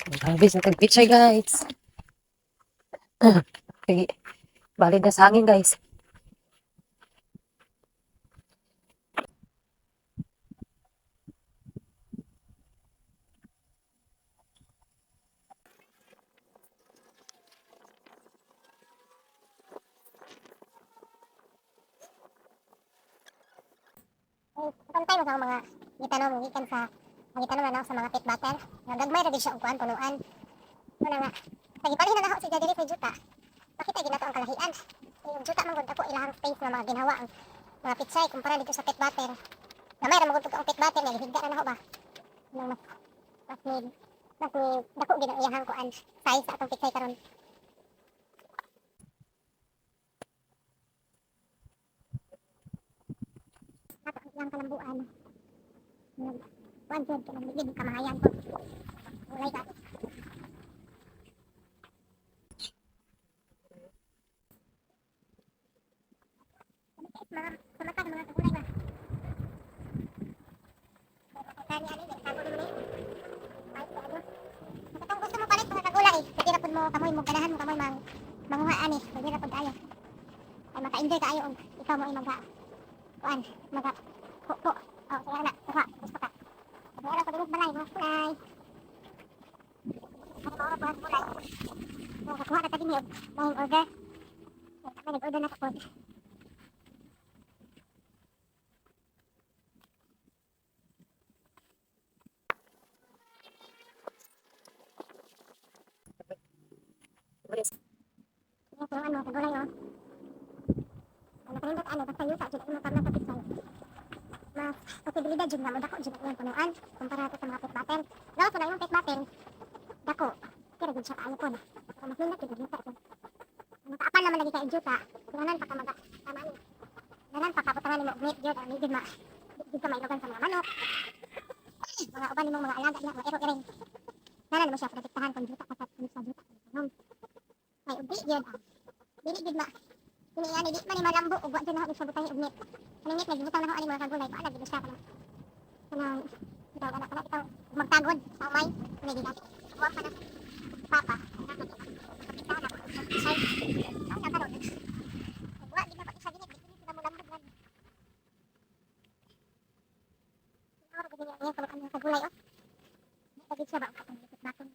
Habis na tag-pichay guys. Sige, balik na sa hangin guys. Pantay mo sa mga gitanong mo gikan sa gitanong na sa mga pit battle. Nagagmay ra gid siya og kuan punuan. Wala nga. Nagipalhin na ako si diri sa juta. Makita gid nato ang kalahian. Yung juta man gud ako ilahang space na mga ginhawa ang mga pitsay kumpara dito sa pit battle. Gamay ra mo gud ang pit battle nga higda na nako ba. Nang mas dako gid ang iyahang kuan size sa atong pitsay karon. Nato ang kalambuan. Kuan jud kanang ligid kamahayan ko. Ulay ka. Sa mata ng mga kagulay ba? Kani ani din tago din ni. Ay ano? Katong gusto mo palit mga kagulay. Pwede ra pud mo kamoy mo ganahan mo kamoy manguha ani. Pwede ra pud ayo. Ay maka-enjoy kaayo og ikaw mo ay magha kuan magha ko. Oh, kaya na. Kuha. Gusto ka. Kaya ra pud din balay mo. Balay. Ano ba ba balay? Oh, kuha ra ta din yun. May order. May nag-order na ko. Yung ano, kagulay oh. Ano pa yung ano, basta yuta, jud mo tabla sa pitsay. Mas posibilidad jud na mo dako jud ang punuan kumpara sa mga pit battle. Lawas na yung pit battle. Dako. Kira jud siya kaayo ko na. Mas nindot jud yuta ko. Makaapal naman lagi ka juta. Kunanan pa ka maga. Tama ni. Kunanan pa ka putaran mo meat jud ani jud ma. Jud ka mailogan sa mga manok. Mga uban nimong mga alaga na maero iring. Nanan mo siya protektahan kung juta ka sa juta. May ubi jud. Dili jud ma. Ini ani di man malambo ug wa jud na ako sa butang ugnit. Kaningit nagbutang na ako ani mga kagulay paala gid siya kanang daw anak kana bitaw magtagod sa umay ni gid ako. Wa pa na papa. Kapita na ko. Say. Ang nagaro. Wa gid na pa sa ginit dili na mo lambot lang. Aro gid niya ko ang kagulay oh. Lagi siya ba ang baton.